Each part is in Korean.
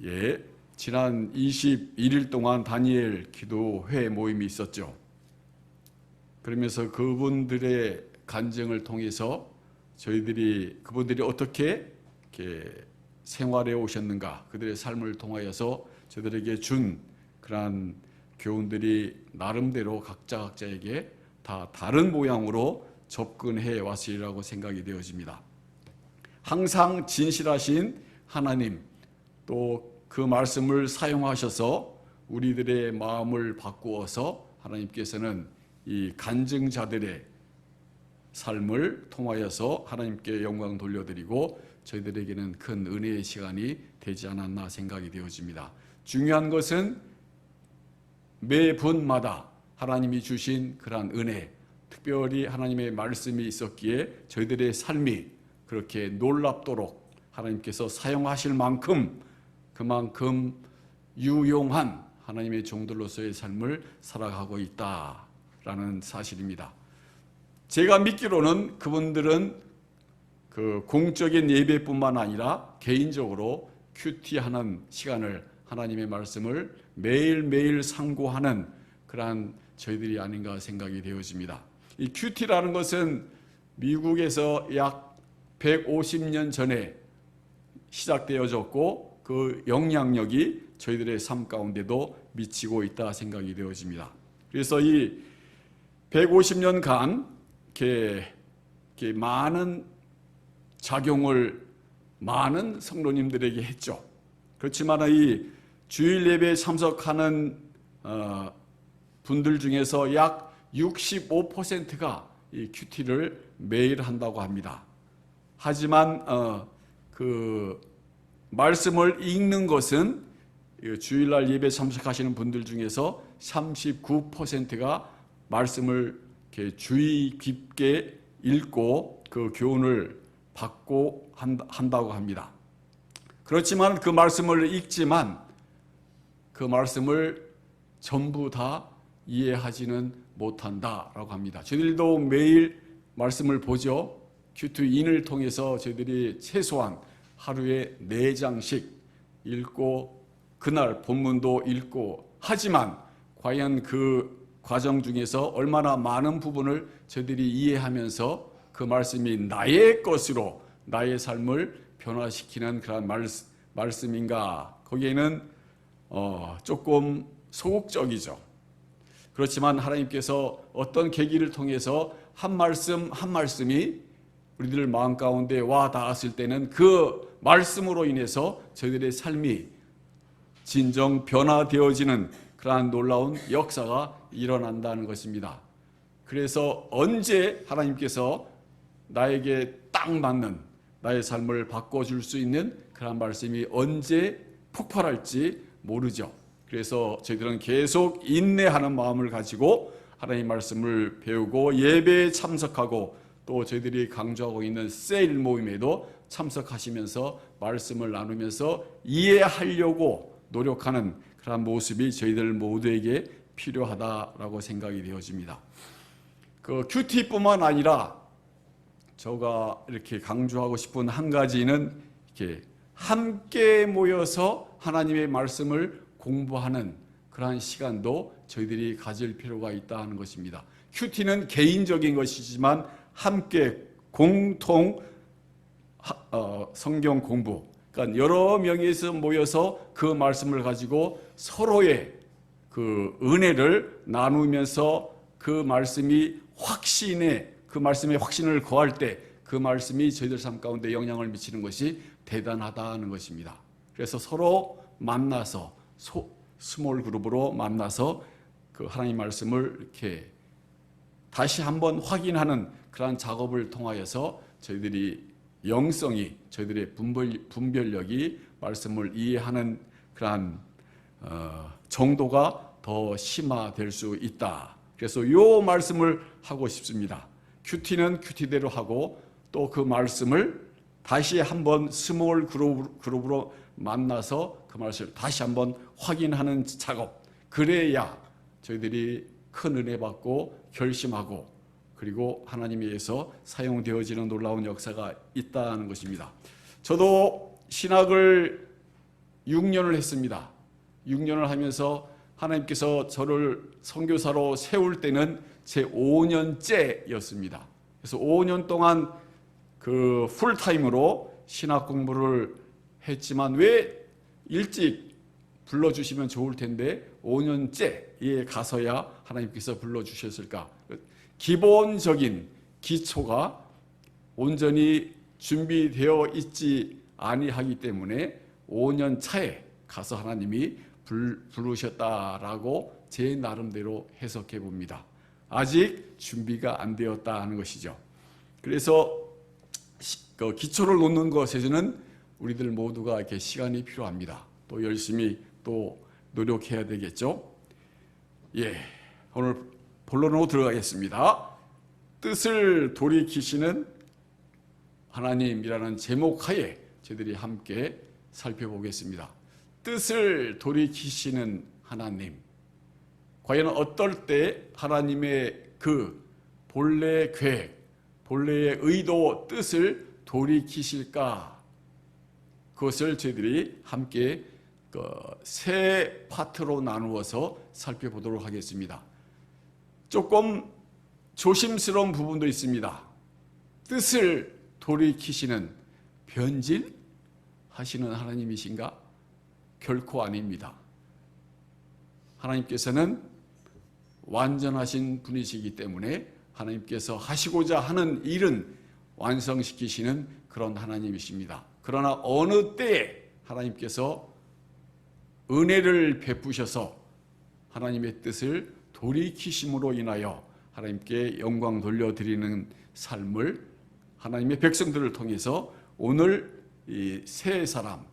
예, 지난 21일 동안 다니엘 기도회 모임이 있었죠. 그러면서 그분들의 간증을 통해서 그분들이 어떻게 이렇게 생활해 오셨는가, 그들의 삶을 통하여서 저들에게 준 그러한 교훈들이 나름대로 각자에게 다 다른 모양으로 접근해 왔으리라고 생각이 되어집니다. 항상 진실하신 하나님, 또 그 말씀을 사용하셔서 우리들의 마음을 바꾸어서 하나님께서는 이 간증자들의 삶을 통하여서 하나님께 영광 돌려드리고 저희들에게는 큰 은혜의 시간이 되지 않았나 생각이 되어집니다. 중요한 것은 매 분마다 하나님이 주신 그러한 은혜, 특별히 하나님의 말씀이 있었기에 저희들의 삶이 그렇게 놀랍도록 하나님께서 사용하실 그만큼 유용한 하나님의 종들로서의 삶을 살아가고 있다라는 사실입니다. 제가 믿기로는 그분들은 그 공적인 예배뿐만 아니라 개인적으로 큐티하는 시간을, 하나님의 말씀을 매일매일 상고하는 그러한 저희들이 아닌가 생각이 되어집니다. 이 큐티라는 것은 미국에서 약 150년 전에 시작되어졌고 그 영향력이 저희들의 삶 가운데도 미치고 있다 생각이 되어집니다. 그래서 이 150년간 이렇게 많은 작용을 많은 성도님들에게 했죠. 그렇지만 이 주일 예배에 참석하는 분들 중에서 약 65%가 이 큐티를 매일 한다고 합니다. 하지만 그 말씀을 읽는 것은 주일날 예배 참석하시는 분들 중에서 39%가 말씀을 이렇게 주의 깊게 읽고 그 교훈을 받고 한다고 합니다. 그렇지만 그 말씀을 읽지만 그 말씀을 전부 다 이해하지는 못한다라고 합니다. 저희들도 매일 말씀을 보죠. 큐티인을 통해서 저희들이 최소한 하루에 4장씩 읽고 그날 본문도 읽고, 하지만 과연 그 과정 중에서 얼마나 많은 부분을 저희들이 이해하면서 그 말씀이 나의 것으로 나의 삶을 변화시키는 그런 말씀인가, 거기에는 조금 소극적이죠. 그렇지만 하나님께서 어떤 계기를 통해서 한 말씀이 우리들 마음 가운데 와 닿았을 때는 그 말씀으로 인해서 저희들의 삶이 진정 변화되어지는 그러한 놀라운 역사가 일어난다는 것입니다. 그래서 언제 하나님께서 나에게 딱 맞는 나의 삶을 바꿔줄 수 있는 그런 말씀이 언제 폭발할지 모르죠. 그래서 저희들은 계속 인내하는 마음을 가지고 하나님 말씀을 배우고 예배에 참석하고, 또 저희들이 강조하고 있는 세일 모임에도 참석하시면서 말씀을 나누면서 이해하려고 노력하는 그런 모습이 저희들 모두에게 필요하다라고 생각이 되어집니다. 그 큐티뿐만 아니라 제가 이렇게 강조하고 싶은 한 가지는 이렇게 함께 모여서 하나님의 말씀을 공부하는 그러한 시간도 저희들이 가질 필요가 있다는 것입니다. 큐티는 개인적인 것이지만 함께 공통 성경 공부, 그러니까 여러 명이서 모여서 그 말씀을 가지고 서로의 그 은혜를 나누면서 그 말씀의 확신을 거할 때 그 말씀이 저희들 삶 가운데 영향을 미치는 것이 대단하다는 것입니다. 그래서 서로 만나서 스몰 그룹으로 만나서 그 하나님 말씀을 이렇게 다시 한번 확인하는 그러한 작업을 통하여서 저희들이 영성이, 저희들의 분별력이 말씀을 이해하는 그러한 정도가 더 심화될 수 있다. 그래서 이 말씀을 하고 싶습니다. 큐티는 큐티대로 하고, 또 그 말씀을 다시 한번 스몰 그룹으로 만나서 그 말씀을 다시 한번 확인하는 작업, 그래야 저희들이 큰 은혜 받고 결심하고, 그리고 하나님에 의해서 사용되어지는 놀라운 역사가 있다는 것입니다. 저도 신학을 6년을 했습니다. 6년을 하면서 하나님께서 저를 선교사로 세울 때는 제 5년째였습니다. 그래서 5년 동안 그 풀타임으로 신학 공부를 했지만 왜 일찍 불러주시면 좋을 텐데 5년째에 가서야 하나님께서 불러주셨을까? 기본적인 기초가 온전히 준비되어 있지 아니하기 때문에 5년 차에 가서 하나님이 부르셨다라고 제 나름대로 해석해 봅니다. 아직 준비가 안 되었다 하는 것이죠. 그래서 그 기초를 놓는 것에는 우리들 모두가 이렇게 시간이 필요합니다. 또 열심히 또 노력해야 되겠죠. 예, 오늘 본론으로 들어가겠습니다. 뜻을 돌이키시는 하나님이라는 제목 하에 저희들이 함께 살펴보겠습니다. 뜻을 돌이키시는 하나님. 과연 어떨 때 하나님의 그 본래 계획, 본래의 의도, 뜻을 돌이키실까? 그것을 저희들이 함께 세 파트로 나누어서 살펴보도록 하겠습니다. 조금 조심스러운 부분도 있습니다. 뜻을 돌이키시는 변질 하시는 하나님이신가? 결코 아닙니다. 하나님께서는 완전하신 분이시기 때문에 하나님께서 하시고자 하는 일은 완성시키시는 그런 하나님이십니다. 그러나 어느 때에 하나님께서 은혜를 베푸셔서 하나님의 뜻을 돌이키심으로 인하여 하나님께 영광 돌려드리는 삶을 하나님의 백성들을 통해서 오늘 이 세 사람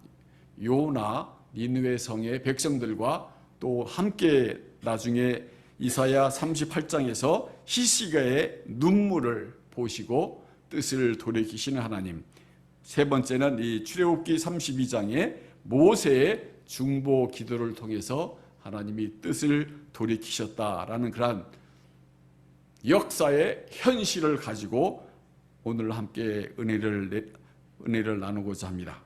요나 니느웨 성의 백성들과 또 함께 나중에 이사야 38장에서 히스기야의 눈물을 보시고 뜻을 돌이키시는 하나님. 세 번째는 이 출애굽기 32장의 모세의 중보 기도를 통해서 하나님이 뜻을 돌이키셨다라는 그러한 역사의 현실을 가지고 오늘 함께 은혜를 나누고자 합니다.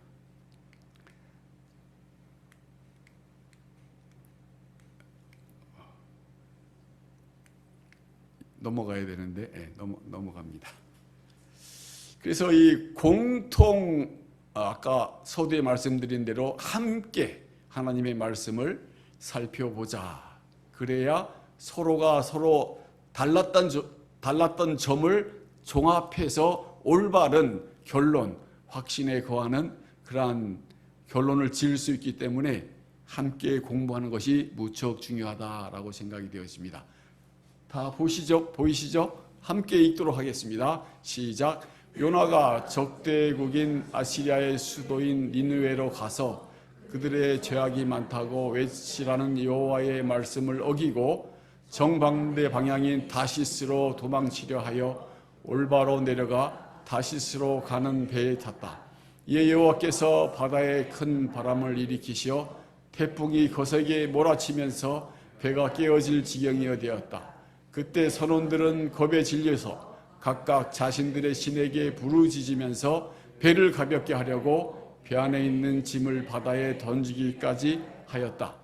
넘어가야 되는데 넘어갑니다. 그래서 이 아까 서두에 말씀드린 대로 함께 하나님의 말씀을 살펴보자. 그래야 서로가 서로 달랐던 점을 종합해서 올바른 결론, 확신에 거하는 그러한 결론을 지을 수 있기 때문에 함께 공부하는 것이 무척 중요하다라고 생각이 되었습니다. 다 보이시죠? 함께 읽도록 하겠습니다. 시작. 요나가 적대국인 아시리아의 수도인 니느웨로 가서 그들의 죄악이 많다고 외치라는 여호와의 말씀을 어기고 정반대 방향인 다시스로 도망치려 하여 올바로 내려가 다시스로 가는 배에 탔다. 이에 여호와께서 바다에 큰 바람을 일으키시어 태풍이 거세게 몰아치면서 배가 깨어질 지경이 되었다. 그때 선원들은 겁에 질려서 각각 자신들의 신에게 부르짖으면서 배를 가볍게 하려고 배 안에 있는 짐을 바다에 던지기까지 하였다.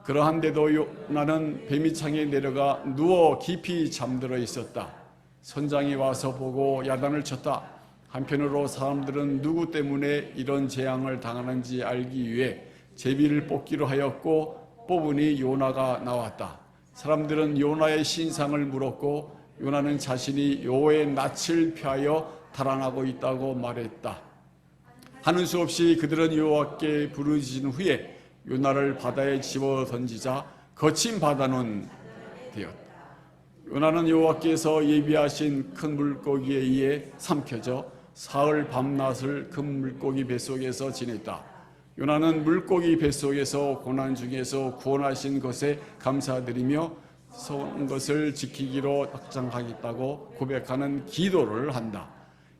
그러한데도 요나는 배 밑창에 내려가 누워 깊이 잠들어 있었다. 선장이 와서 보고 야단을 쳤다. 한편으로 사람들은 누구 때문에 이런 재앙을 당하는지 알기 위해 제비를 뽑기로 하였고 뽑으니 요나가 나왔다. 사람들은 요나의 신상을 물었고 요나는 자신이 여호와의 낯을 피하여 달아나고 있다고 말했다. 하는 수 없이 그들은 여호와께 부르짖은 후에 요나를 바다에 집어 던지자 거친 바다는 되었다. 요나는 여호와께서 예비하신 큰 물고기에 의해 삼켜져 사흘 밤낮을 큰 물고기 뱃속에서 지냈다. 요나는 물고기 뱃속에서 고난 중에서 구원하신 것에 감사드리며 선 것을 지키기로 확장하겠다고 고백하는 기도를 한다.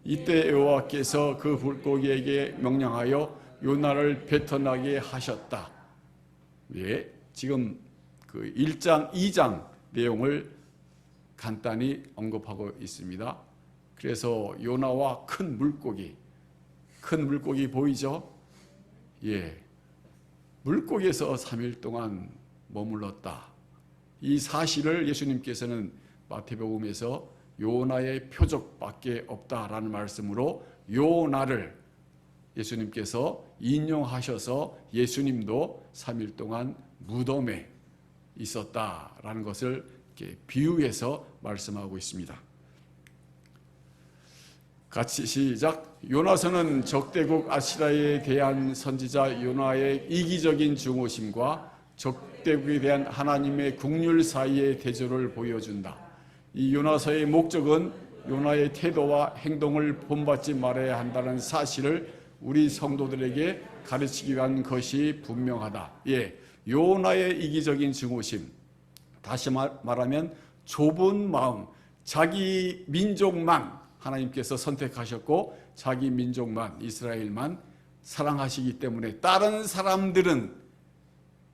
이때 여호와께서 그 물고기에게 명령하여 요나를 뱉어나게 하셨다. 예, 지금 그 1장, 2장 내용을 간단히 언급하고 있습니다. 그래서 요나와 큰 물고기 보이죠? 예, 물고기에서 3일 동안 머물렀다. 이 사실을 예수님께서는 마태복음에서 요나의 표적밖에 없다라는 말씀으로 요나를 예수님께서 인용하셔서 예수님도 3일 동안 무덤에 있었다라는 것을 이렇게 비유해서 말씀하고 있습니다. 같이 시작. 요나서는 적대국 아시라에 대한 선지자 요나의 이기적인 증오심과 적대국에 대한 하나님의 국률 사이의 대조를 보여준다. 이 요나서의 목적은 요나의 태도와 행동을 본받지 말아야 한다는 사실을 우리 성도들에게 가르치기 위한 것이 분명하다. 요나의 이기적인 증오심, 다시 말하면 좁은 마음, 자기 민족만 하나님께서 선택하셨고 자기 민족만, 이스라엘만 사랑하시기 때문에 다른 사람들은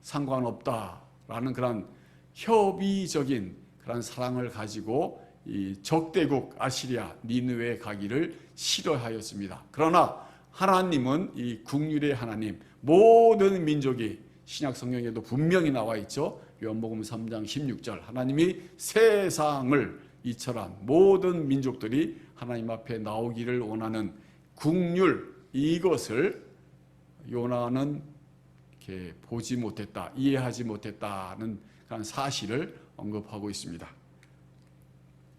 상관없다라는 그런 협의적인 그런 사랑을 가지고 이 적대국 아시리아 니느웨에 가기를 싫어하였습니다. 그러나 하나님은 이 국률의 하나님, 모든 민족이 신약 성경에도 분명히 나와 있죠. 요한복음 3장 16절, 하나님이 세상을 이처럼 모든 민족들이 하나님 앞에 나오기를 원하는 국률, 이것을 요나는 이렇게 보지 못했다, 이해하지 못했다는 그런 사실을 언급하고 있습니다.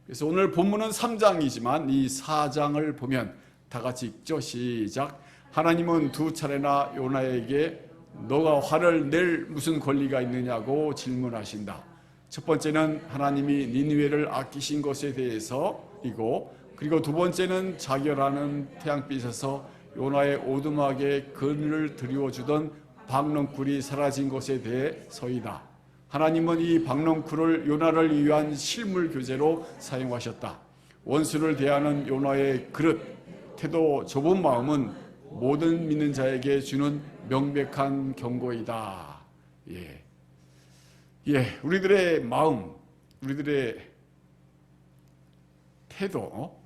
그래서 오늘 본문은 3장이지만 이 4장을 보면 다 같이 읽죠. 시작. 하나님은 두 차례나 요나에게 너가 화를 낼 무슨 권리가 있느냐고 질문하신다. 첫 번째는 하나님이 니느웨를 아끼신 것에 대해서이고, 그리고 두 번째는 자결하는 태양빛에서 요나의 오두막에 그늘을 드리워주던 박넝쿨이 사라진 것에 대해서이다. 하나님은 이 박넝쿨을 요나를 위한 실물 교재로 사용하셨다. 원수를 대하는 요나의 그릇, 태도, 좁은 마음은 모든 믿는 자에게 주는 명백한 경고이다. 우리들의 마음, 우리들의 태도,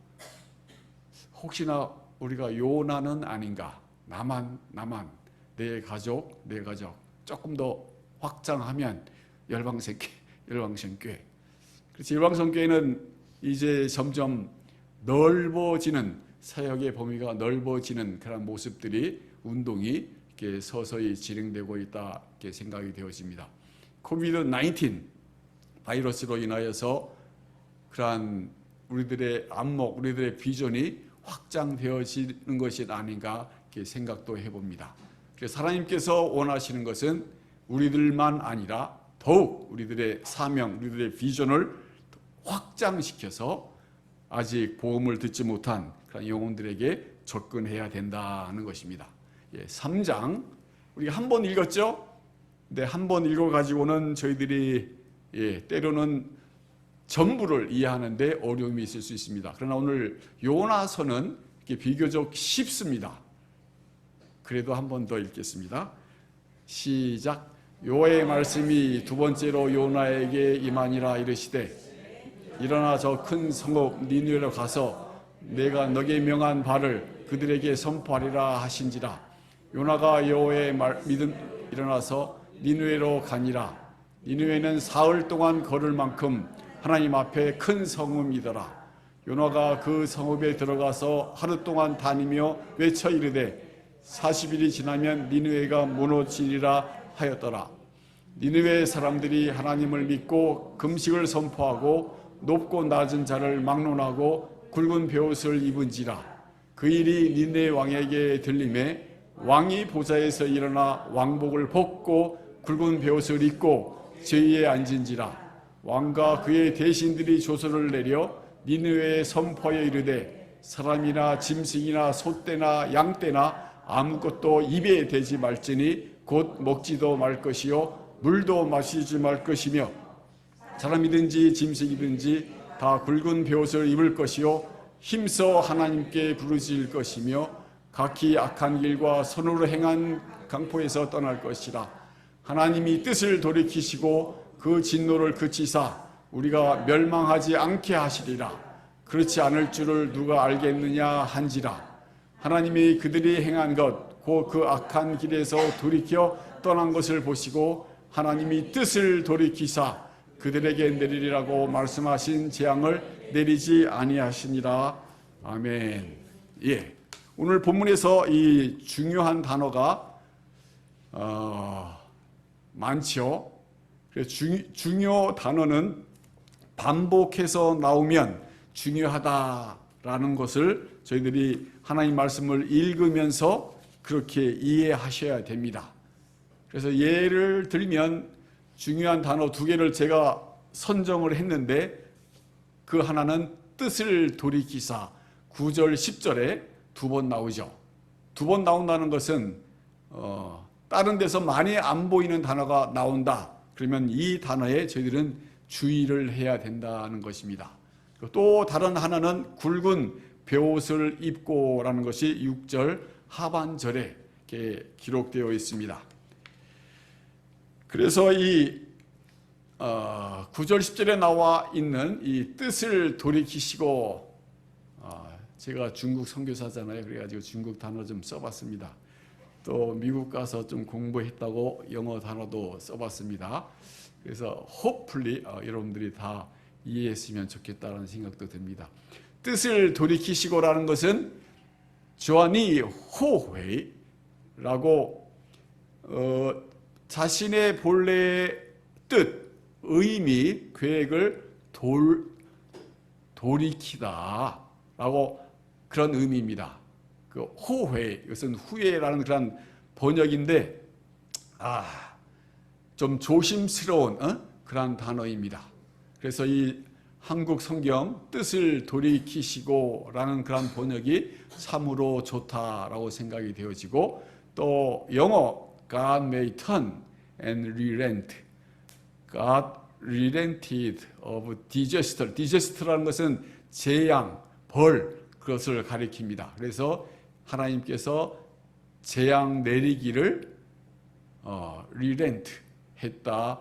혹시나 우리가 요나는 아닌가? 나만, 내 가족, 조금 더 확장하면 열방성교회. 그래서 열방성교회는 이제 점점 넓어지는, 사역의 범위가 넓어지는 그런 모습들이, 운동이 이렇게 서서히 진행되고 있다, 이렇게 생각이 되어집니다. 코비드-19 바이러스로 인하여서 그러한 우리들의 안목, 우리들의 비전이 확장되어지는 것이 아닌가 이렇게 생각도 해봅니다. 그래서 하나님께서 원하시는 것은 우리들만 아니라 더욱 우리들의 사명, 우리들의 비전을 확장시켜서 아직 복음을 듣지 못한 그런 영혼들에게 접근해야 된다는 것입니다. 3장 우리가 한 번 읽었죠? 근데 한 번 읽어가지고는 저희들이 때로는 전부를 이해하는데 어려움이 있을 수 있습니다. 그러나 오늘 요나서는 비교적 쉽습니다. 그래도 한 번 더 읽겠습니다. 시작. 여호와의 말씀이 두 번째로 요나에게 임하니라 이르시되 일어나 저 큰 성읍 니느웨로 가서 내가 너게 명한 바를 그들에게 선포하리라 하신지라. 요나가 여호와의 믿음 일어나서 니느웨로 가니라. 니느웨는 사흘 동안 걸을 만큼 하나님 앞에 큰 성읍이더라. 요나가 그 성읍에 들어가서 하루 동안 다니며 외쳐 이르되 40일이 지나면 니느웨가 무너지리라 하였더라. 니느웨 사람들이 하나님을 믿고 금식을 선포하고 높고 낮은 자를 막론하고 굵은 베옷을 입은지라. 그 일이 니느웨 왕에게 들림에 왕이 보좌에서 일어나 왕복을 벗고 굵은 베옷을 입고 제위에 앉은지라. 왕과 그의 대신들이 조서를 내려 니느웨에 선포하여 이르되 사람이나 짐승이나 소떼나 양떼나 아무것도 입에 대지 말지니 곧 먹지도 말 것이요 물도 마시지 말 것이며 사람이든지 짐승이든지 다 굵은 베옷을 입을 것이요 힘써 하나님께 부르짖을 것이며 각기 악한 길과 선으로 행한 강포에서 떠날 것이라. 하나님이 뜻을 돌이키시고 그 진노를 그치사 우리가 멸망하지 않게 하시리라. 그렇지 않을 줄을 누가 알겠느냐 한지라. 하나님이 그들이 행한 것 곧 그 악한 길에서 돌이켜 떠난 것을 보시고 하나님이 뜻을 돌이키사 그들에게 내리리라고 말씀하신 재앙을 내리지 아니하시니라. 아멘. 예. 오늘 본문에서 이 중요한 단어가 많죠. 중요 단어는 반복해서 나오면 중요하다라는 것을 저희들이 하나님 말씀을 읽으면서 그렇게 이해하셔야 됩니다. 그래서 예를 들면 중요한 단어 두 개를 제가 선정을 했는데 그 하나는 뜻을 돌이키사 9절 10절에 두 번 나오죠. 두 번 나온다는 것은 다른 데서 많이 안 보이는 단어가 나온다. 그러면 이 단어에 저희들은 주의를 해야 된다는 것입니다. 또 다른 하나는 굵은 베옷을 입고라는 것이 6절 하반절에 이렇게 기록되어 있습니다. 그래서 이 9절 10절에 나와 있는 이 뜻을 돌이키시고, 제가 중국 선교사잖아요. 그래가지고 중국 단어 좀 써봤습니다. 또 미국 가서 좀 공부했다고 영어 단어도 써봤습니다. 그래서 hopefully 여러분들이 다 이해했으면 좋겠다는 생각도 듭니다. 뜻을 돌이키시고라는 것은 조안이 호회라고 자신의 본래의 뜻, 의미, 계획을 돌이키다라고 그런 의미입니다. 그 호회, 이것은 후회라는 그런 번역인데 좀 조심스러운 그런 단어입니다. 그래서 이 한국 성경 뜻을 돌이키시고라는 그런 번역이 참으로 좋다라고 생각이 되어지고, 또 영어 God may turn and relent. God relented of disaster. disaster라는 것은 재앙, 벌, 그것을 가리킵니다. 그래서 하나님께서 재앙 내리기를 relent 했다.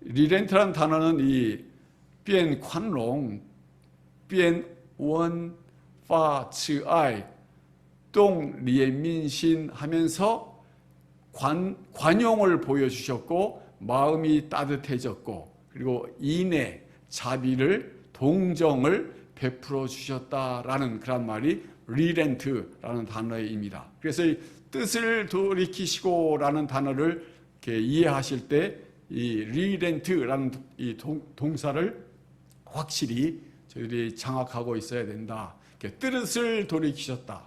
relent라는 단어는 이 bien宽容, bien 원 파 츠 아이, 동 리엔민신 하면서 관용을 보여주셨고 마음이 따뜻해졌고, 그리고 인애, 자비를, 동정을 베풀어 주셨다라는 그런 말이 리렌트라는 단어입니다. 그래서 이 뜻을 돌이키시고라는 단어를 이렇게 이해하실 때 이 리렌트라는 이 동사를 확실히 저희들이 장악하고 있어야 된다. 뜻을 돌이키셨다.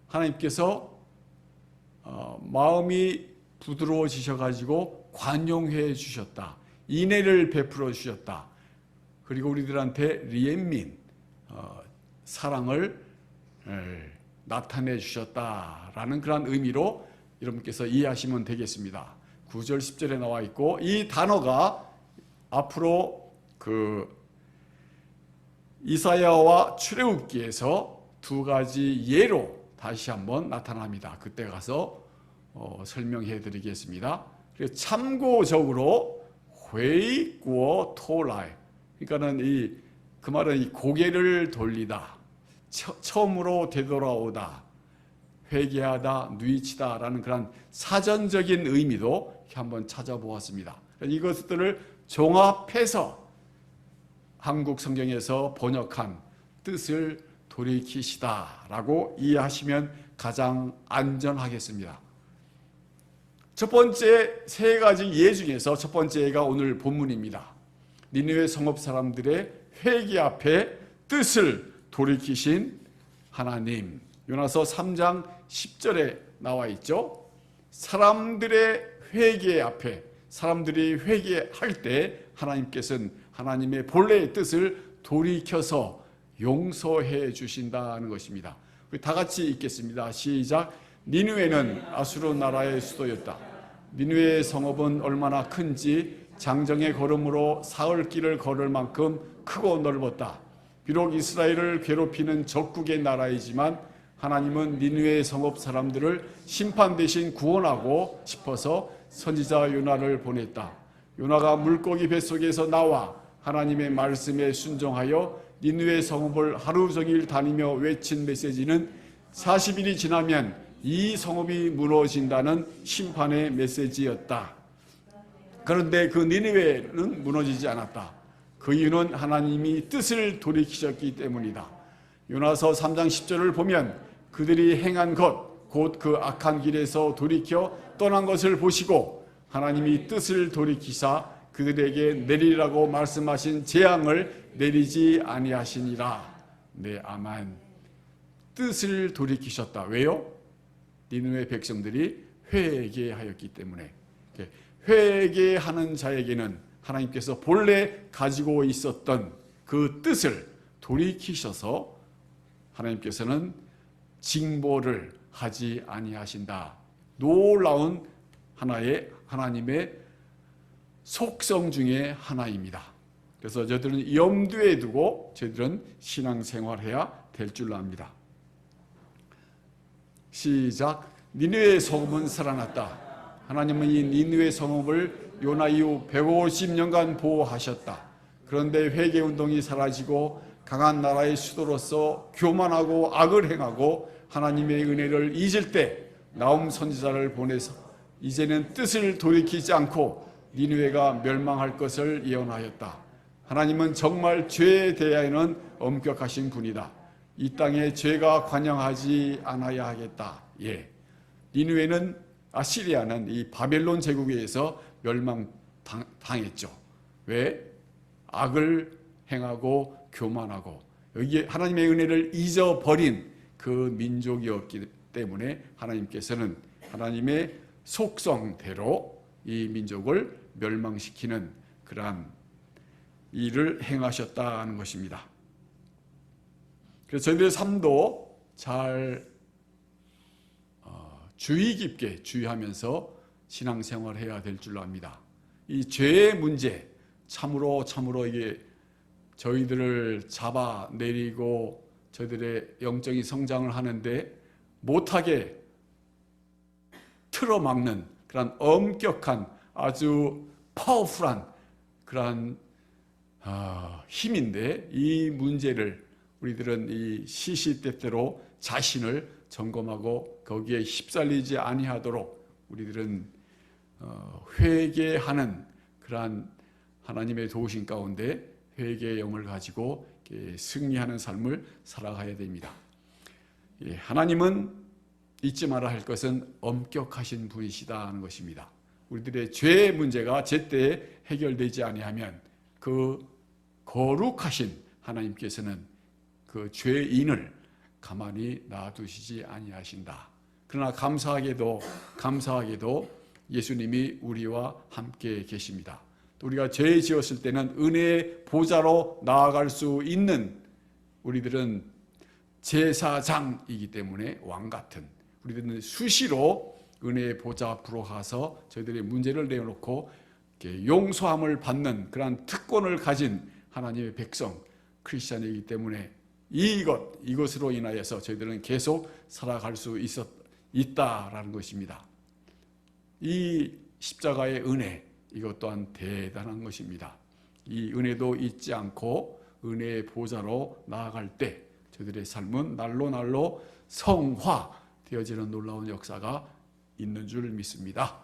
하나님께서 마음이 부드러워지셔가지고 관용해 주셨다. 인애를 베풀어 주셨다. 그리고 우리들한테 리엔민, 사랑을 나타내 주셨다라는 그런 의미로 여러분께서 이해하시면 되겠습니다. 9절 10절에 나와 있고, 이 단어가 앞으로 그 이사야와 출애굽기에서 두 가지 예로 다시 한번 나타납니다. 그때 가서 설명해 드리겠습니다. 그래서 참고적으로 회구어 토라이, 그러니까는 그 말은 이 고개를 돌리다, 처음으로 되돌아오다, 회개하다, 누이치다라는 그런 사전적인 의미도 한번 찾아보았습니다. 이것들을 종합해서 한국 성경에서 번역한 뜻을 돌이키시다라고 이해하시면 가장 안전하겠습니다. 첫 번째 세 가지 예 중에서 첫 번째 예가 오늘 본문입니다. 니느웨 성읍 사람들의 회개 앞에 뜻을 돌이키신 하나님. 요나서 3장 10절에 나와 있죠. 사람들의 회개 앞에, 사람들이 회개할 때 하나님께서는 하나님의 본래의 뜻을 돌이켜서 용서해 주신다는 것입니다. 우리 다 같이 읽겠습니다. 시작. 니느웨는 아수르 나라의 수도였다. 니느웨의 성읍은 얼마나 큰지 장정의 걸음으로 사흘길을 걸을 만큼 크고 넓었다. 비록 이스라엘을 괴롭히는 적국의 나라이지만 하나님은 니느웨 성읍 사람들을 심판 대신 구원하고 싶어서 선지자 요나를 보냈다. 요나가 물고기 뱃속에서 나와 하나님의 말씀에 순종하여 니느웨 성읍을 하루 종일 다니며 외친 메시지는 40일이 지나면 이 성읍이 무너진다는 심판의 메시지였다. 그런데 그 니느웨는 무너지지 않았다. 그 이유는 하나님이 뜻을 돌이키셨기 때문이다. 요나서 3장 10절을 보면 그들이 행한 것 곧 그 악한 길에서 돌이켜 떠난 것을 보시고 하나님이 뜻을 돌이키사 그들에게 내리라고 말씀하신 재앙을 내리지 아니하시니라. 네, 아멘. 뜻을 돌이키셨다. 왜요? 니느웨 백성들이 회개하였기 때문에. 회개하는 자에게는 하나님께서 본래 가지고 있었던 그 뜻을 돌이키셔서 하나님께서는 징벌을 하지 아니하신다. 놀라운 하나님의 속성 중에 하나입니다. 그래서 저희들은 염두에 두고 저희들은 신앙생활해야 될 줄 압니다. 시작. 니느웨 성읍은 살아났다. 하나님은 이 니느웨 성읍을 요나 이후 150년간 보호하셨다. 그런데 회개운동이 사라지고 강한 나라의 수도로서 교만하고 악을 행하고 하나님의 은혜를 잊을 때 나움 선지자를 보내서 이제는 뜻을 돌이키지 않고 니느웨가 멸망할 것을 예언하였다. 하나님은 정말 죄에 대하여는 엄격하신 분이다. 이 땅에 죄가 관영하지 않아야 하겠다. 예, 니느웨는 아시리아는 이 바벨론 제국에 의해서 멸망당했죠. 왜? 악을 행하고 교만하고 여기에 하나님의 은혜를 잊어버린 그 민족이었기 때문에 하나님께서는 하나님의 속성대로 이 민족을 멸망시키는 그러한 일을 행하셨다는 것입니다. 그래서 저희들의 삶도 잘 주의 깊게 주의하면서 신앙생활해야 될 줄 압니다. 이 죄의 문제 참으로 이게 저희들을 잡아내리고 저희들의 영적인 성장을 하는데 못하게 틀어막는 그런 엄격한 아주 파워풀한 그러한 힘인데 이 문제를 우리들은 이 시시때때로 자신을 점검하고 거기에 휩쓸리지 아니하도록 우리들은 회개하는 그러한 하나님의 도우심 가운데 회개의 영을 가지고 승리하는 삶을 살아가야 됩니다. 하나님은 잊지 말아야 할 것은 엄격하신 분이시다 하는 것입니다. 우리들의 죄의 문제가 제때 해결되지 아니하면 그 거룩하신 하나님께서는 그 죄인을 가만히 놔두시지 아니하신다. 그러나 감사하게도 예수님이 우리와 함께 계십니다. 우리가 죄 지었을 때는 은혜의 보좌로 나아갈 수 있는 우리들은 제사장이기 때문에 왕같은 우리들은 수시로 은혜의 보좌 앞으로 가서 저희들의 문제를 내놓고 용서함을 받는 그러한 특권을 가진 하나님의 백성 크리스찬이기 때문에 이것으로 인하여서 저희들은 계속 살아갈 수 있다라는 것입니다. 이 십자가의 은혜 이것 또한 대단한 것입니다. 이 은혜도 잊지 않고 은혜의 보좌로 나아갈 때 저희들의 삶은 날로 성화되어지는 놀라운 역사가 있는 줄 믿습니다.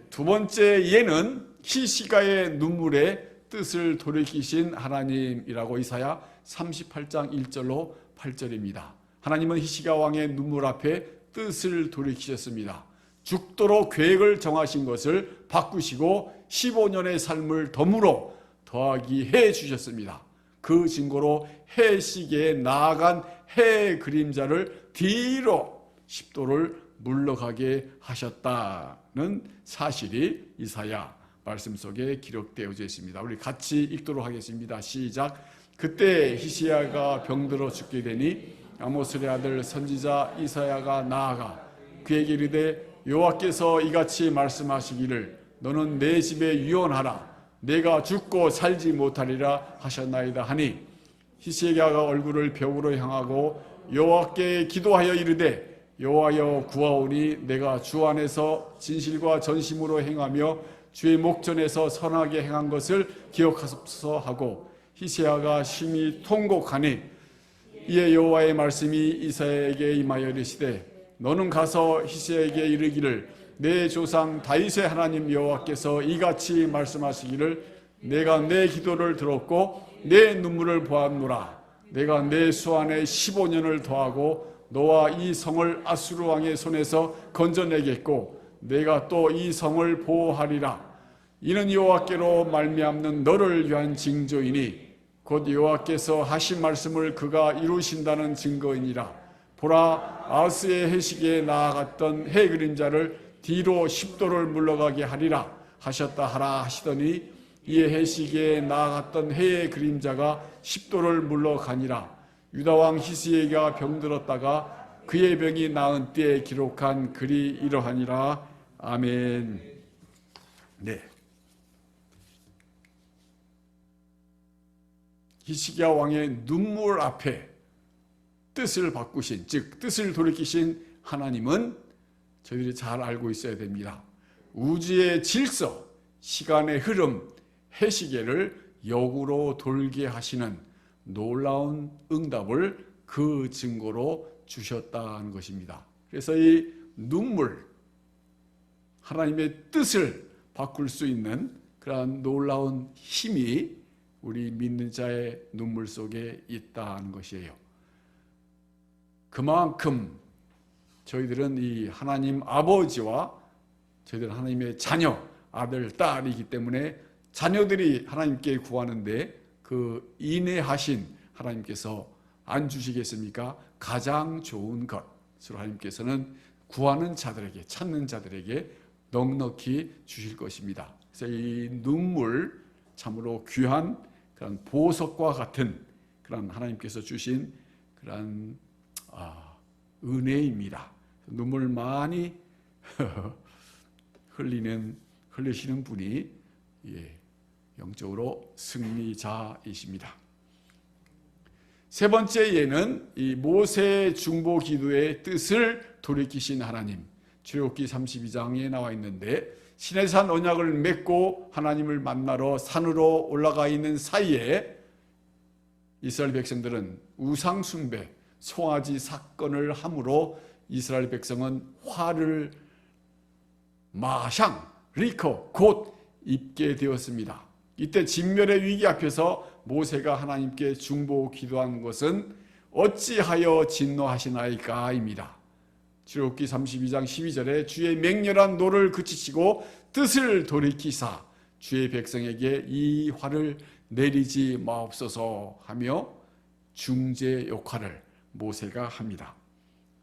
두 번째 예는 히스기야의 눈물에 뜻을 돌이키신 하나님이라고 이사야 38장 1절로 8절입니다. 하나님은 히스기야 왕의 눈물 앞에 뜻을 돌이키셨습니다. 죽도록 계획을 정하신 것을 바꾸시고 15년의 삶을 덤으로 더하기 해 주셨습니다. 그 증거로 해 시계에 나아간 해 그림자를 뒤로 10도를 물러가게 하셨다는 사실이 이사야 말씀 속에 기록되어져 있습니다. 우리 같이 읽도록 하겠습니다. 시작. 그때 히스기야가 병들어 죽게 되니 아모스의 아들 선지자 이사야가 나아가 그에게 이르되 여호와께서 이같이 말씀하시기를 너는 내 집에 유언하라 내가 죽고 살지 못하리라 하셨나이다 하니 히스기야가 얼굴을 벽으로 향하고 여호와께 기도하여 이르되 여호와여 구하오니 내가 주 안에서 진실과 전심으로 행하며 주의 목전에서 선하게 행한 것을 기억하소서 하고 히스기야가 심히 통곡하니 이에 여호와의 말씀이 이사야에게 임하여 이르시되 너는 가서 히스에게 이르기를 내 조상 다윗의 하나님 여호와께서 이같이 말씀하시기를 내가 내 기도를 들었고 내 눈물을 보았노라. 내가 내 수안에 15년을 더하고 너와 이 성을 아수르 왕의 손에서 건져내겠고 내가 또 이 성을 보호하리라. 이는 여호와께로 말미암는 너를 위한 징조이니 곧 여호와께서 하신 말씀을 그가 이루신다는 증거이니라. 보라, 아스의 해시기에 나아갔던 해 그림자를 뒤로 10도를 물러가게 하리라 하셨다 하라 하시더니 이에 해시기에 나아갔던 해의 그림자가 10도를 물러가니라. 유다왕 히스기야가 병들었다가 그의 병이 나은 때에 기록한 글이 이러하니라. 아멘. 네. 히스기야 왕의 눈물 앞에 뜻을 바꾸신, 즉 뜻을 돌이키신 하나님은 저희들이 잘 알고 있어야 됩니다. 우주의 질서, 시간의 흐름, 해시계를 역으로 돌게 하시는 놀라운 응답을 그 증거로 주셨다는 것입니다. 그래서 이 눈물, 하나님의 뜻을 바꿀 수 있는 그러한 놀라운 힘이 우리 믿는 자의 눈물 속에 있다는 것이에요. 그만큼 저희들은 이 하나님 아버지와 저희들은 하나님의 자녀, 아들, 딸이기 때문에 자녀들이 하나님께 구하는데 그 인내하신 하나님께서 안 주시겠습니까? 가장 좋은 것으로 하나님께서는 구하는 자들에게, 찾는 자들에게 넉넉히 주실 것입니다. 그래서 이 눈물, 참으로 귀한 그런 보석과 같은 그런 하나님께서 주신 그런 은혜입니다. 눈물 많이 흘리시는 분이 영적으로 승리자이십니다. 세 번째 예는 이 모세의 중보 기도의 뜻을 돌이키신 하나님, 출애굽기 32장에 나와 있는데 시내산 언약을 맺고 하나님을 만나러 산으로 올라가 있는 사이에 이스라엘 백성들은 우상 숭배, 송아지 사건을 함으로 이스라엘 백성은 화를 마샹, 리커, 곧 입게 되었습니다. 이때 진멸의 위기 앞에서 모세가 하나님께 중보 기도한 것은 어찌하여 진노하시나이까입니다. 출애굽기 32장 12절에 주의 맹렬한 노를 그치시고 뜻을 돌이키사 주의 백성에게 이 화를 내리지 마옵소서 하며 중재 역할을 모세가 합니다.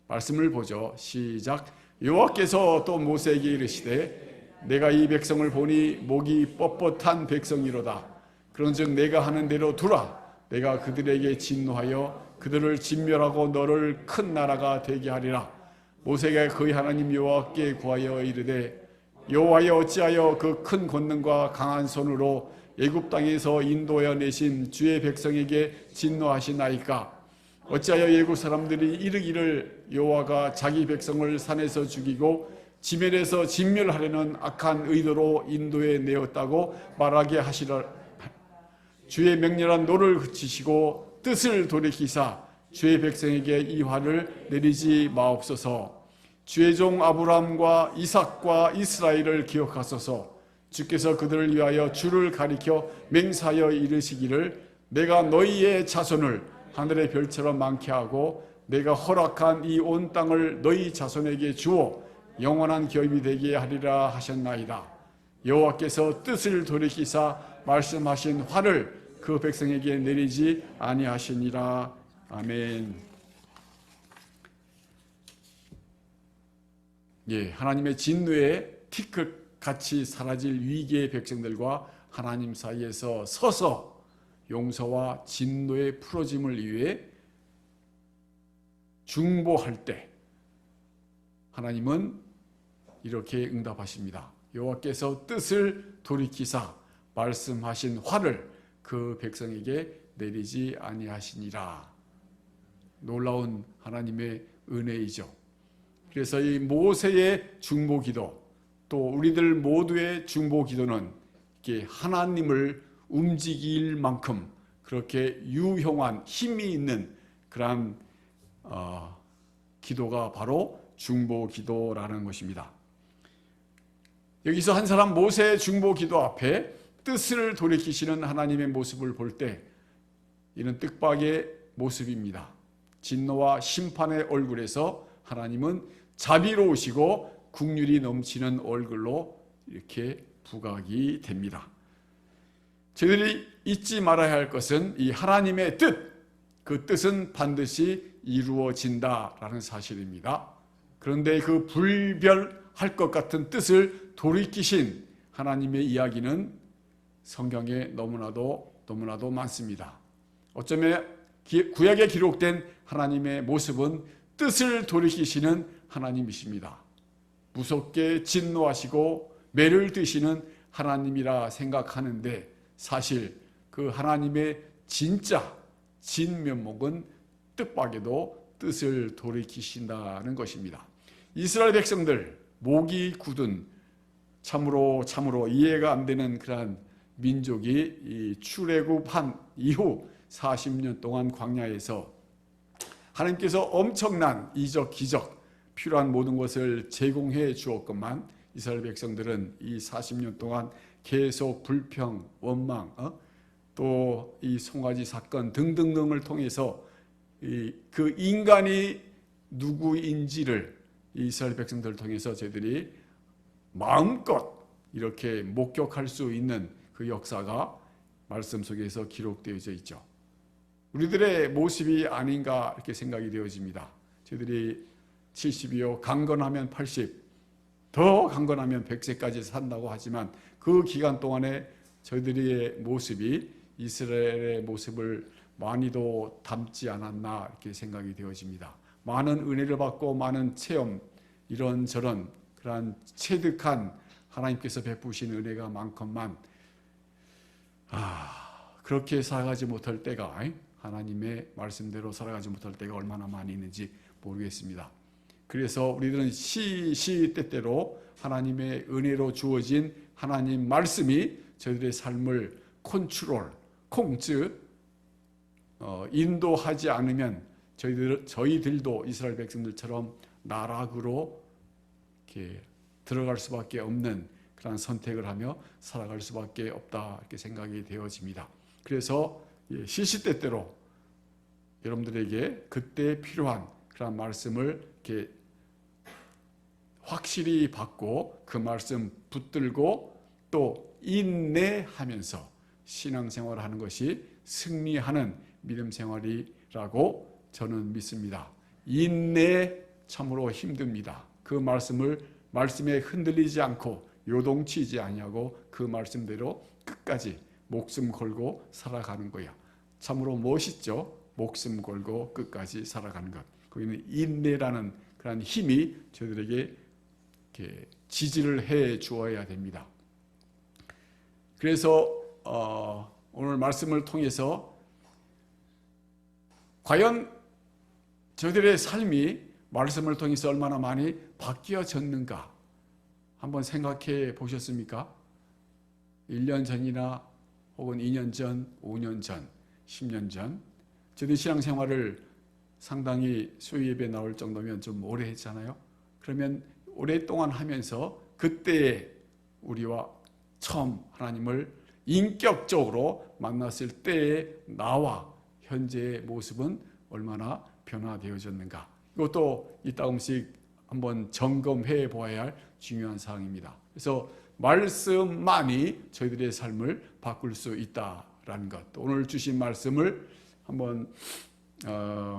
말씀을 보죠. 시작. 여호와께서 또 모세에게 이르시되 내가 이 백성을 보니 목이 뻣뻣한 백성이로다. 그런즉 내가 하는 대로 두라. 내가 그들에게 진노하여 그들을 진멸하고 너를 큰 나라가 되게 하리라. 모세가 그의 하나님 여호와께 구하여 이르되 여호와여 어찌하여 그 큰 권능과 강한 손으로 애굽 땅에서 인도하여 내신 주의 백성에게 진노하시나이까? 어찌하여 애굽 사람들이 이르기를 여호와가 자기 백성을 산에서 죽이고 지면에서 진멸하려는 악한 의도로 인도해 내었다고 말하게 하시라. 주의 맹렬한 노를 그치시고 뜻을 돌이키사 주의 백성에게 이 화를 내리지 마옵소서. 주의 종 아브라함과 이삭과 이스라엘을 기억하소서. 주께서 그들을 위하여 주를 가리켜 맹사하여 이르시기를 내가 너희의 자손을 하늘의 별처럼 많게 하고 내가 허락한 이 온 땅을 너희 자손에게 주어 영원한 기업이 되게 하리라 하셨나이다. 여호와께서 뜻을 돌이키사 말씀하신 화를 그 백성에게 내리지 아니하시니라. 아멘. 하나님의 진노에 티끌같이 사라질 위기의 백성들과 하나님 사이에서 서서 용서와 진노의 풀어짐을 위해 중보할 때 하나님은 이렇게 응답하십니다. 여호와께서 뜻을 돌이키사 말씀하신 화를 그 백성에게 내리지 아니하시니라. 놀라운 하나님의 은혜이죠. 그래서 이 모세의 중보기도 또 우리들 모두의 중보기도는 하나님을 움직일 만큼 그렇게 유용한 힘이 있는 그러한 기도가 바로 중보기도라는 것입니다. 여기서 한 사람 모세의 중보기도 앞에 뜻을 돌이키시는 하나님의 모습을 볼 때 이는 뜻밖의 모습입니다. 진노와 심판의 얼굴에서 하나님은 자비로우시고 긍휼이 넘치는 얼굴로 이렇게 부각이 됩니다. 저희들이 잊지 말아야 할 것은 이 하나님의 뜻, 그 뜻은 반드시 이루어진다라는 사실입니다. 그런데 그 불별할 것 같은 뜻을 돌이키신 하나님의 이야기는 성경에 너무나도 많습니다. 어쩌면 구약에 기록된 하나님의 모습은 뜻을 돌이키시는 하나님이십니다. 무섭게 진노하시고 매를 드시는 하나님이라 생각하는데 사실 그 하나님의 진짜 진면목은 뜻밖에도 뜻을 돌이키신다는 것입니다. 이스라엘 백성들 목이 굳은 참으로 이해가 안 되는 그러한 민족이 이 출애굽한 이후 40년 동안 광야에서 하나님께서 엄청난 이적 기적 필요한 모든 것을 제공해 주었건만 이스라엘 백성들은 이 40년 동안 계속 불평, 원망, 또 이 송아지 사건 등등등을 통해서 그 인간이 누구인지를 이스라엘 백성들을 통해서 저희들이 마음껏 이렇게 목격할 수 있는 그 역사가 말씀 속에서 기록되어져 있죠. 우리들의 모습이 아닌가 이렇게 생각이 되어집니다. 저희들이 70이요 강건하면 80, 더 강건하면 100세까지 산다고 하지만 그 기간 동안에 저희들의 모습이 이스라엘의 모습을 많이도 닮지 않았나 이렇게 생각이 되어집니다. 많은 은혜를 받고 많은 체험 이런저런 그러한 체득한 하나님께서 베푸신 은혜가 많건만 그렇게 살아가지 못할 때가 하나님의 말씀대로 살아가지 못할 때가 얼마나 많이 있는지 모르겠습니다. 그래서 우리들은 시때때로 하나님의 은혜로 주어진 하나님 말씀이 저희들의 삶을 인도하지 않으면 저희들도 이스라엘 백성들처럼 나락으로 이렇게 들어갈 수밖에 없는 그런 선택을 하며 살아갈 수밖에 없다 이렇게 생각이 되어집니다. 그래서 시시때때로 여러분들에게 그때 필요한 그런 말씀을 이렇게 확실히 받고 그 말씀 붙들고 또 인내하면서 신앙생활을 하는 것이 승리하는 믿음 생활이라고 저는 믿습니다. 인내 참으로 힘듭니다. 그 말씀에 흔들리지 않고 요동치지 아니하고 그 말씀대로 끝까지 목숨 걸고 살아가는 거야. 참으로 멋있죠. 목숨 걸고 끝까지 살아가는 것. 거기는 인내라는 그런 힘이 저희들에게 이렇게 지지를 해 주어야 됩니다. 그래서 오늘 말씀을 통해서 과연 저희들의 삶이 말씀을 통해서 얼마나 많이 바뀌어졌는가 한번 생각해 보셨습니까? 1년 전이나 혹은 2년 전, 5년 전, 10년 전 저희들 신앙생활을 상당히 수요예배 나올 정도면 좀 오래 했잖아요. 그러면 오랫동안 하면서 그때의 우리와 처음 하나님을 인격적으로 만났을 때의 나와 현재의 모습은 얼마나 변화되어졌는가. 이것도 이따금씩 한번 점검해 보아야 할 중요한 사항입니다. 그래서 말씀만이 저희들의 삶을 바꿀 수 있다라는 것. 오늘 주신 말씀을 한번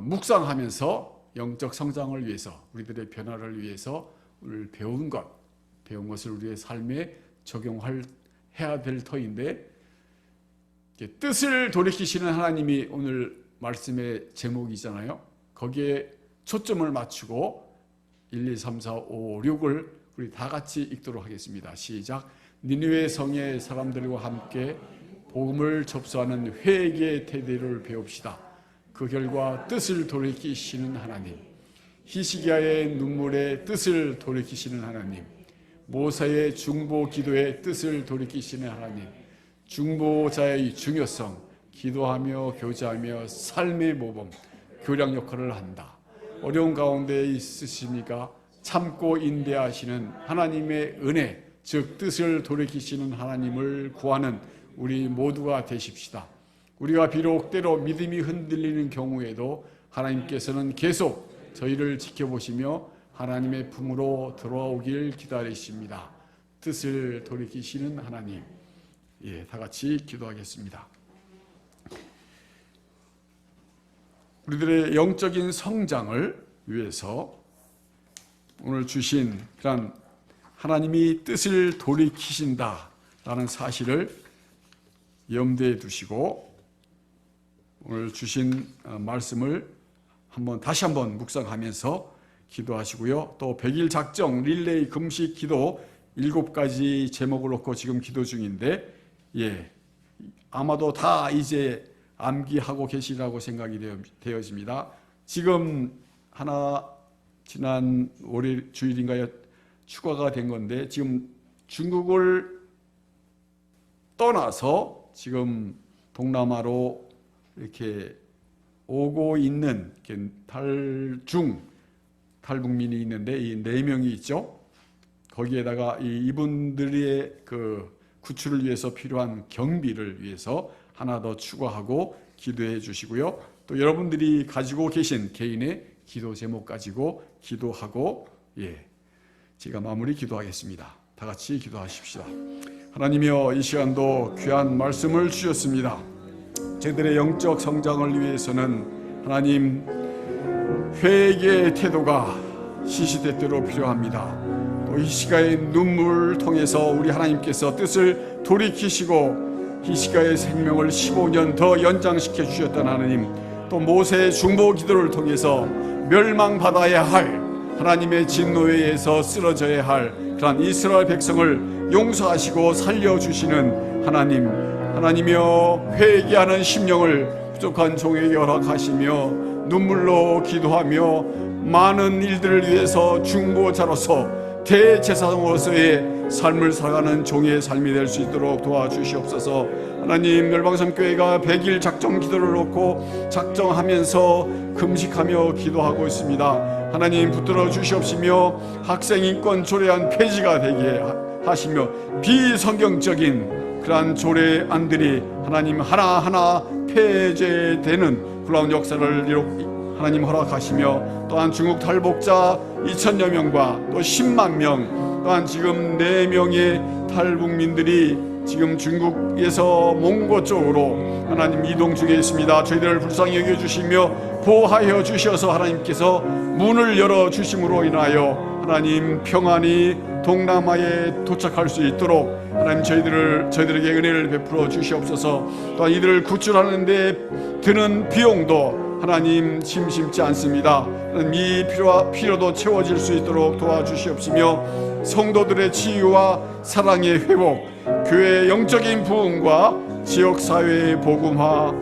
묵상하면서 영적 성장을 위해서 우리들의 변화를 위해서 오늘 배운 것을 우리의 삶에 적용해야 될 터인데 뜻을 돌이키시는 하나님이 오늘 말씀의 제목이잖아요. 거기에 초점을 맞추고 1, 2, 3, 4, 5, 6을 우리 다 같이 읽도록 하겠습니다. 시작. 니느웨 성의 사람들과 함께 복음을 접수하는 회개의 태도를 배웁시다. 그 결과 뜻을 돌이키시는 하나님, 히스기야의 눈물의 뜻을 돌이키시는 하나님, 모세의 중보 기도의 뜻을 돌이키시는 하나님, 중보자의 중요성, 기도하며 교제하며 삶의 모범, 교량 역할을 한다. 어려운 가운데 있으십니까? 참고 인내하시는 하나님의 은혜, 즉 뜻을 돌이키시는 하나님을 구하는 우리 모두가 되십시다. 우리가 비록 때로 믿음이 흔들리는 경우에도 하나님께서는 계속 저희를 지켜보시며 하나님의 품으로 들어오길 기다리십니다. 뜻을 돌이키시는 하나님, 다 같이 기도하겠습니다. 우리들의 영적인 성장을 위해서 오늘 주신 그런 하나님이 뜻을 돌이키신다라는 사실을 염두에 두시고 오늘 주신 말씀을 다시 한번 묵상하면서 기도하시고요. 또 100일 작정 릴레이 금식 기도 7가지 제목을 놓고 지금 기도 중인데 아마도 다 이제 암기하고 계시라고 생각이 되어집니다. 지금 지난 월요일 주일인가요? 추가가 된 건데 지금 중국을 떠나서 지금 동남아로 이렇게 오고 있는 탈북민이 있는데 이 4명이 있죠. 거기에다가 이분들의 그 구출을 위해서 필요한 경비를 위해서 하나 더 추가하고 기도해 주시고요. 또 여러분들이 가지고 계신 개인의 기도 제목 가지고 기도하고 제가 마무리 기도하겠습니다. 다 같이 기도하십시다. 하나님이여, 이 시간도 귀한 말씀을 주셨습니다. 저희들의 영적 성장을 위해서는 하나님 회개의 태도가 시시때때로 필요합니다. 또 이 시가의 눈물을 통해서 우리 하나님께서 뜻을 돌이키시고 이 시가의 생명을 15년 더 연장시켜 주셨던 하나님, 또 모세의 중보 기도를 통해서 멸망받아야 할 하나님의 진노에 의해서 쓰러져야 할 그런 이스라엘 백성을 용서하시고 살려주시는 하나님이여, 회개하는 심령을 부족한 종에게 허락하시며 눈물로 기도하며 많은 일들을 위해서 중보자로서 대제사장으로서의 삶을 살아가는 종의 삶이 될 수 있도록 도와주시옵소서. 하나님, 열방섬교회가 100일 작정 기도를 놓고 작정하면서 금식하며 기도하고 있습니다. 하나님, 붙들어 주시옵시며 학생인권 조례안 폐지가 되게 하시며 비성경적인 그러한 조례안들이 하나님 하나하나 폐쇄되는 놀라운 역사를 하나님 허락하시며, 또한 중국 탈북자 2,000여 명과 또 10만 명, 또한 지금 4명의 탈북민들이 지금 중국에서 몽고 쪽으로 하나님 이동 중에 있습니다. 저희들을 불쌍히 여겨주시며 보호하여 주셔서 하나님께서 문을 열어주심으로 인하여 하나님 평안히 동남아에 도착할 수 있도록 하나님 저희들에게 은혜를 베풀어 주시옵소서. 또한 이들을 구출하는 데 드는 비용도 하나님 심심치 않습니다. 이 필요도 채워질 수 있도록 도와주시옵시며, 성도들의 치유와 사랑의 회복, 교회의 영적인 부흥과 지역사회의 복음화,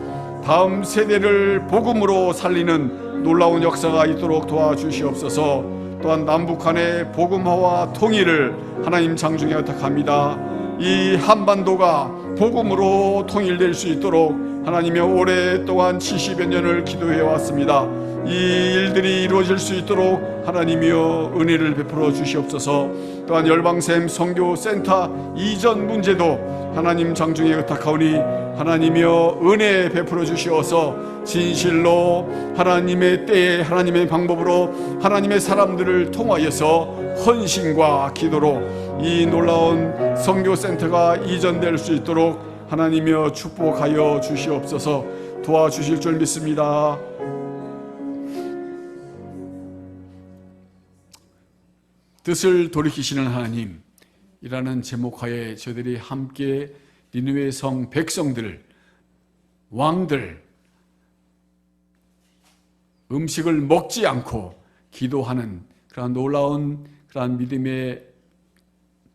다음 세대를 복음으로 살리는 놀라운 역사가 있도록 도와주시옵소서. 또한 남북 간의 복음화와 통일을 하나님 장중에 부탁합니다. 이 한반도가 복음으로 통일될 수 있도록 하나님의 오랫동안 70여 년을 기도해 왔습니다. 이 일들이 이루어질 수 있도록 하나님이여 은혜를 베풀어 주시옵소서. 또한 열방샘 선교센터 이전 문제도 하나님 장중에 의탁하오니 하나님이여 은혜 베풀어 주시어서 진실로 하나님의 때에 하나님의 방법으로 하나님의 사람들을 통하여서 헌신과 기도로 이 놀라운 선교센터가 이전될 수 있도록 하나님이여 축복하여 주시옵소서. 도와주실 줄 믿습니다. 뜻을 돌이키시는 하나님이라는 제목하에 저희들이 함께 니느웨 성 백성들, 왕들, 음식을 먹지 않고 기도하는 그런 놀라운 그런 믿음의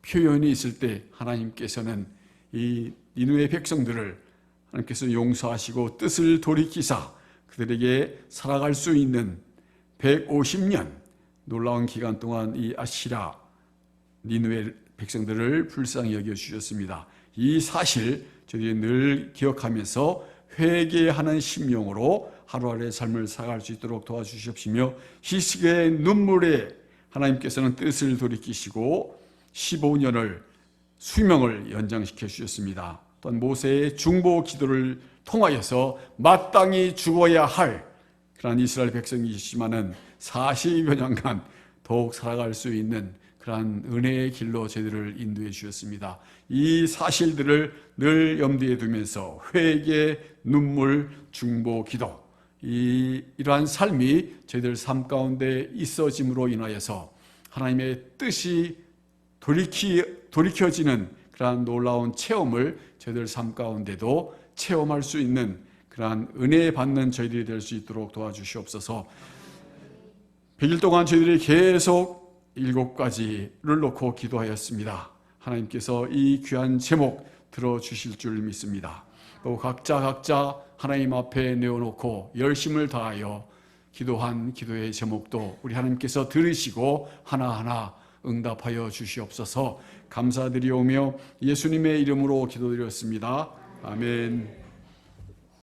표현이 있을 때 하나님께서는 이 니느웨 백성들을 하나님께서 용서하시고 뜻을 돌이키사 그들에게 살아갈 수 있는 150년 놀라운 기간 동안 이 아시라 니느웨 백성들을 불쌍히 여겨주셨습니다. 이 사실 저희들이 늘 기억하면서 회개하는 심령으로 하루하루의 삶을 살아갈 수 있도록 도와주시옵시며, 희식의 눈물에 하나님께서는 뜻을 돌이키시고 15년을 수명을 연장시켜 주셨습니다. 또한 모세의 중보 기도를 통하여서 마땅히 죽어야 할 그러한 이스라엘 백성이시지만은 40여 년간 더욱 살아갈 수 있는 그러한 은혜의 길로 저희들을 인도해 주셨습니다. 이 사실들을 늘 염두에 두면서 회개, 눈물, 중보, 기도 이러한 삶이 저희들 삶 가운데 있어짐으로 인하여서 하나님의 뜻이 돌이켜지는 그러한 놀라운 체험을 저희들 삶 가운데도 체험할 수 있는 그러한 은혜 받는 저희들이 될 수 있도록 도와주시옵소서. 100일 동안 저희들이 계속 7가지를 놓고 기도하였습니다. 하나님께서 이 귀한 제목 들어주실 줄 믿습니다. 또 각자 하나님 앞에 내어놓고 열심을 다하여 기도한 기도의 제목도 우리 하나님께서 들으시고 하나하나 응답하여 주시옵소서. 감사드리오며 예수님의 이름으로 기도드렸습니다. 아멘.